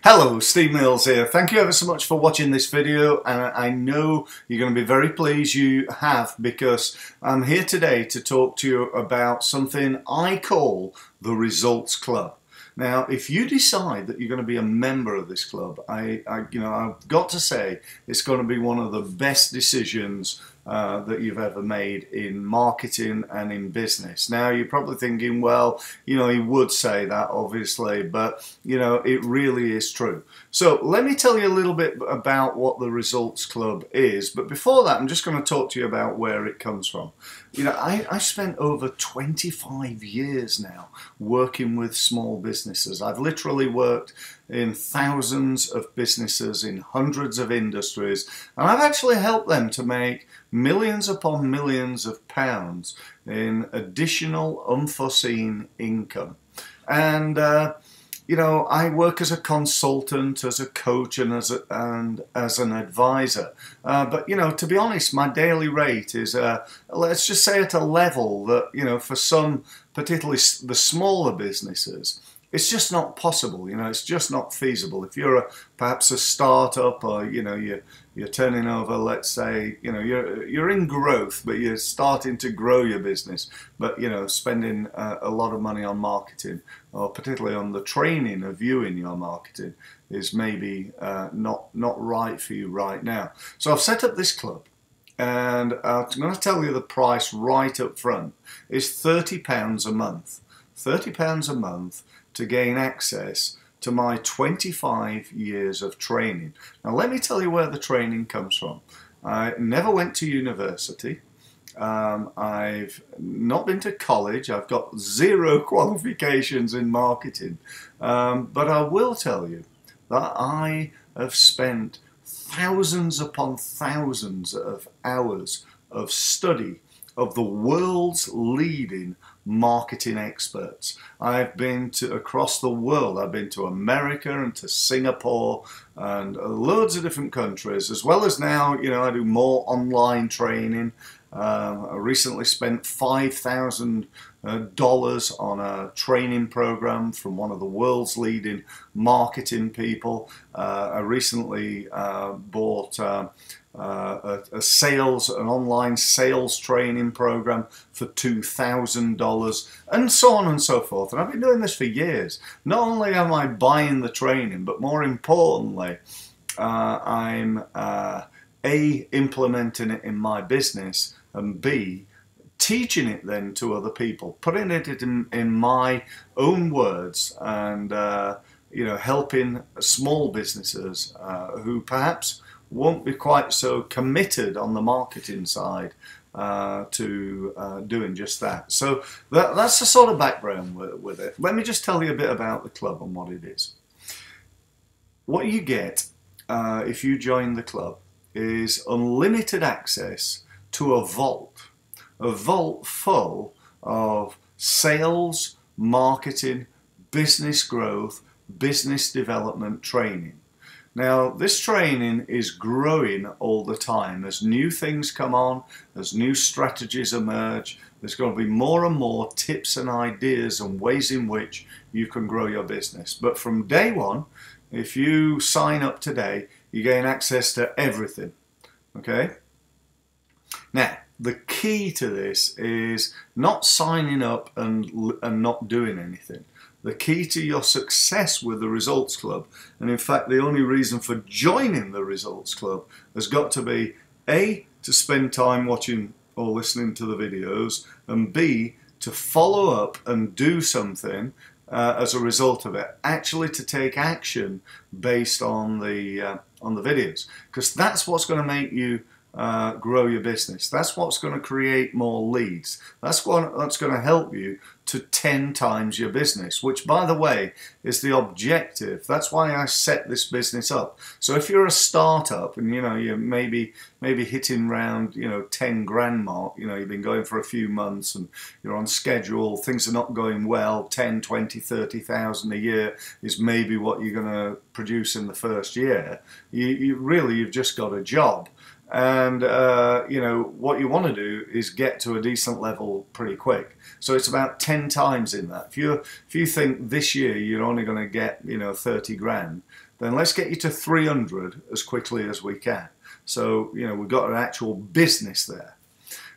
Hello, Steve Mills here. Thank you ever so much for watching this video, and I know you're going to be very pleased you have, because I'm here today to talk to you about something I call the Results Club. Now, if you decide that you're going to be a member of this club, I've got to say it's going to be one of the best decisions that you've ever made in marketing and in business. Now, you're probably thinking, well, he would say that, obviously, but, it really is true. So let me tell you a little bit about what the Results Club is. But before that, I'm just going to talk to you about where it comes from. I spent over 25 years now working with small businesses. I've literally worked in thousands of businesses in hundreds of industries, and I've actually helped them to make millions upon millions of pounds in additional unforeseen income. And I work as a consultant, as a coach, and as an advisor. But to be honest, my daily rate is, let's just say, at a level that, for some, particularly the smaller businesses, it's just not possible. It's just not feasible. If you're perhaps a startup, or you're turning over, let's say, you're in growth, but you're starting to grow your business, but spending a lot of money on marketing, or particularly on the training of you in your marketing, is maybe not right for you right now. So I've set up this club, and I'm going to tell you the price right up front. It's £30 a month. £30 a month to gain access to my 25 years of training. Now, let me tell you where the training comes from. I never went to university. I've not been to college. I've got 0 qualifications in marketing. But I will tell you that I have spent thousands upon thousands of hours of study of the world's leading marketing experts. I've been across the world. I've been to America and to Singapore and loads of different countries, as well as now, I do more online training. I recently spent $5,000 on a training program from one of the world's leading marketing people. I recently bought an online sales training program for $2,000, and so on and so forth. And I've been doing this for years. Not only am I buying the training, but more importantly, I'm A, implementing it in my business, and B, teaching it then to other people, putting it in my own words, and helping small businesses who perhaps won't be quite so committed on the marketing side to doing just that. So that's the sort of background with it. Let me just tell you a bit about the club and what it is. What you get if you join the club is unlimited access to a vault full of sales, marketing, business growth, business development training. Now, this training is growing all the time. As new things come on, as new strategies emerge, there's going to be more and more tips and ideas and ways in which you can grow your business. But from day one, if you sign up today, you gain access to everything. Okay? Now, the key to this is not signing up and not doing anything. The key to your success with the Results Club, and in fact the only reason for joining the Results Club, has got to be A, to spend time watching or listening to the videos, and B, to follow up and do something as a result of it, actually to take action based on the videos, because that's what's going to make you grow your business. That's what's going to create more leads. That's going to help you to 10 times your business, which, by the way, is the objective. That's why I set this business up. So if you're a startup and you're maybe hitting around 10 grand mark, you've been going for a few months and you're on schedule, things are not going well, 10, 20, 30,000 a year is maybe what you're going to produce in the first year. You've just got a job. And you know, what you want to do is get to a decent level pretty quick. So it's about 10 times in that. If you think this year you're only going to get, you know, 30 grand, then let's get you to 300 as quickly as we can. So, you know, we've got an actual business there.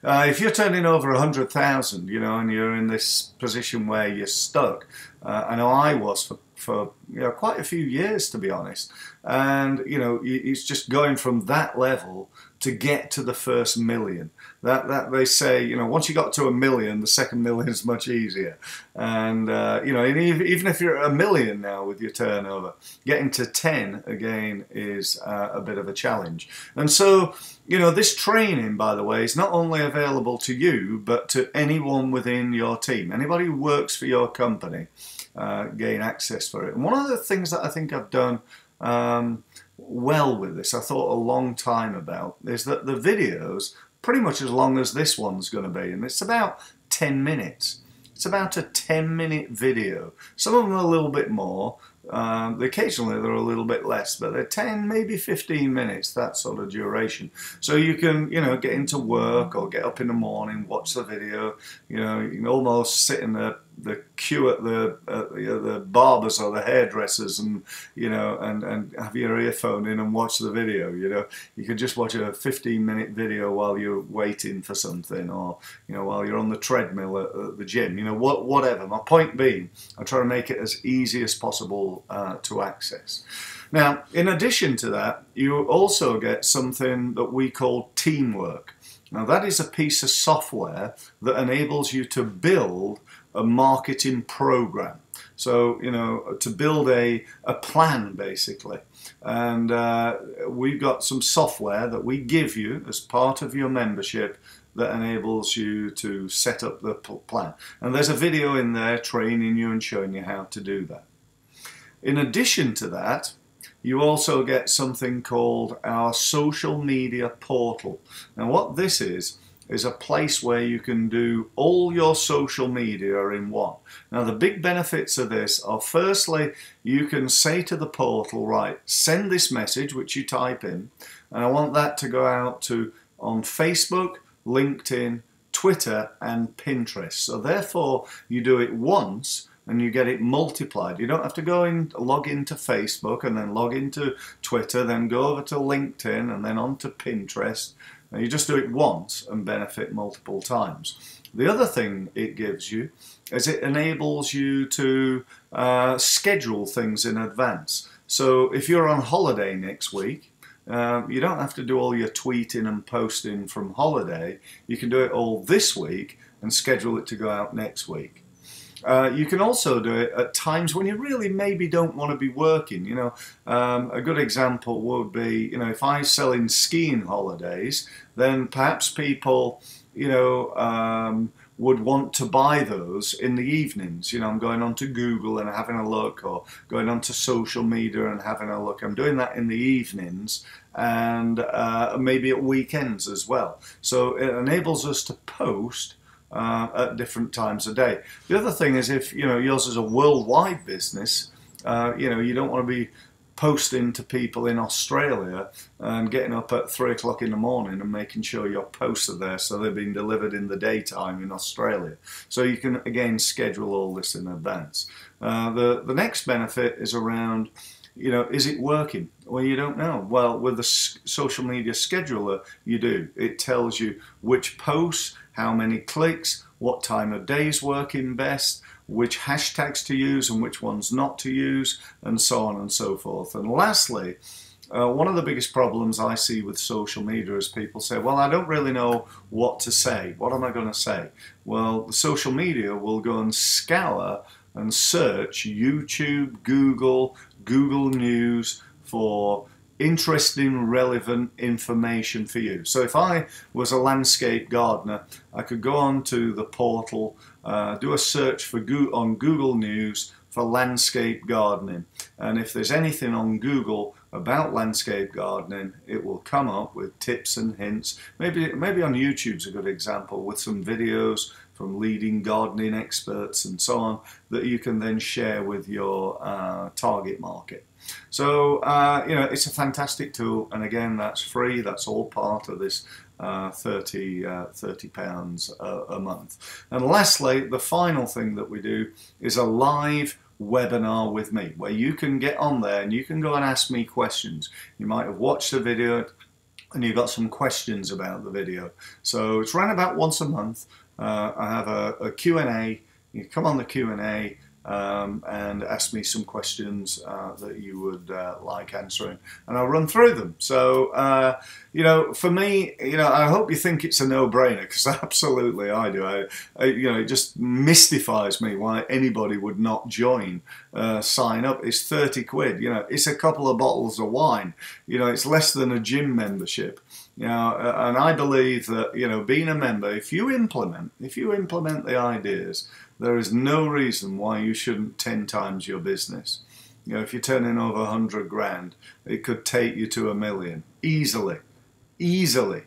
If you're turning over 100,000, you know, and you're in this position where you're stuck, I know I was for you know, quite a few years, to be honest. And you know, it's just going from that level to get to the first million. That they say, you know, once you got to 1 million, the second million is much easier. And you know, even if you're at 1 million now with your turnover, getting to 10 again is a bit of a challenge. And so, you know, this training, by the way, is not only available to you, but to anyone within your team. Anybody who works for your company, gain access for it. And one of the things that I think I've done well with this, I thought a long time about, is that the videos, pretty much as long as this one's going to be, and it's about 10 minutes. It's about a 10-minute video. Some of them are a little bit more. Occasionally they're a little bit less, but they're 10, maybe 15 minutes, that sort of duration. So you can, you know, get into work or get up in the morning, watch the video. You know, you can almost sit in the queue at the barbers or the hairdressers, and you know, and have your earphone in and watch the video. You know, you could just watch a 15-minute video while you're waiting for something, or you know, while you're on the treadmill at the gym. You know, whatever. My point being, I try to make it as easy as possible to access. Now, in addition to that, you also get something that we call Teamwork. Now, that is a piece of software that enables you to build a marketing program. So, you know, to build a plan, basically. And we've got some software that we give you as part of your membership that enables you to set up the plan. And there's a video in there training you and showing you how to do that. In addition to that, you also get something called our social media portal. Now, what this is a place where you can do all your social media in one. Now, the big benefits of this are, firstly, you can say to the portal, right, send this message, which you type in, and I want that to go out to on Facebook, LinkedIn, Twitter, and Pinterest. So therefore, you do it once, and you get it multiplied. You don't have to go in, log into Facebook, and then log into Twitter, then go over to LinkedIn, and then on to Pinterest. Now, you just do it once and benefit multiple times. The other thing it gives you is it enables you to schedule things in advance. So if you're on holiday next week, you don't have to do all your tweeting and posting from holiday. You can do it all this week and schedule it to go out next week. You can also do it at times when you really maybe don't want to be working. You know, a good example would be, you know, if I'm selling skiing holidays, then perhaps people, you know, would want to buy those in the evenings. You know, I'm going onto Google and having a look, or going onto social media and having a look. I'm doing that in the evenings, and maybe at weekends as well. So it enables us to post at different times of day. The other thing is, if you know yours is a worldwide business, you know, you don't want to be posting to people in Australia and getting up at 3 o'clock in the morning and making sure your posts are there so they're being delivered in the daytime in Australia. So you can again schedule all this in advance. The next benefit is around, you know, is it working? Well, you don't know. Well, with the social media scheduler, you do. It tells you which posts, how many clicks, what time of day is working best, which hashtags to use and which ones not to use, and so on and so forth. And lastly, one of the biggest problems I see with social media is people say, well, I don't really know what to say. What am I going to say? Well, the social media will go and scour and search YouTube, Google News for interesting, relevant information for you. So if I was a landscape gardener, I could go on to the portal, do a search on Google News for landscape gardening. And if there's anything on Google about landscape gardening, it will come up with tips and hints. Maybe on YouTube's a good example, with some videos from leading gardening experts and so on, that you can then share with your target market. So, you know, it's a fantastic tool, and again, that's free. That's all part of this £30 a month. And lastly, the final thing that we do is a live webinar with me, where you can get on there and you can go and ask me questions. You might have watched the video and you've got some questions about the video. So it's run about once a month. I have a Q&A. You come on the Q&A and ask me some questions that you would like answering, and I'll run through them. So, you know, for me, you know, I hope you think it's a no-brainer, because absolutely I do. You know, it just mystifies me why anybody would not join, sign up. It's 30 quid, you know, it's a couple of bottles of wine, you know, it's less than a gym membership. You know, and I believe that, you know, being a member, if you implement the ideas, there is no reason why you shouldn't 10 times your business. You know, if you're turning over 100 grand, it could take you to 1 million easily, easily.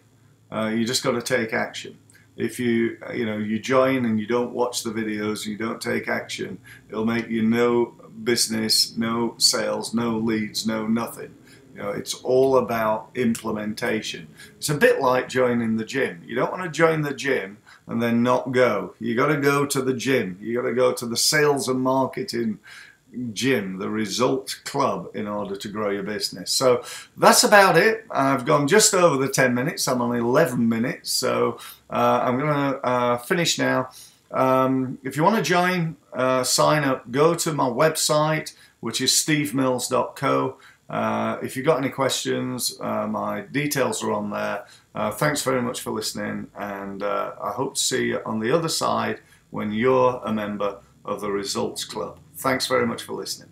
You just got to take action. If you know, you join and you don't watch the videos, you don't take action, it'll make you no business, no sales, no leads, no nothing. You know, it's all about implementation. It's a bit like joining the gym. You don't want to join the gym and then not go. You got to go to the gym. You got to go to the sales and marketing gym, the Results Club, in order to grow your business. So that's about it. I've gone just over the 10 minutes. I'm on 11 minutes. So I'm going to finish now. If you want to join, sign up, go to my website, which is stevemills.co. If you've got any questions, my details are on there. Thanks very much for listening, and I hope to see you on the other side when you're a member of the Results Club. Thanks very much for listening.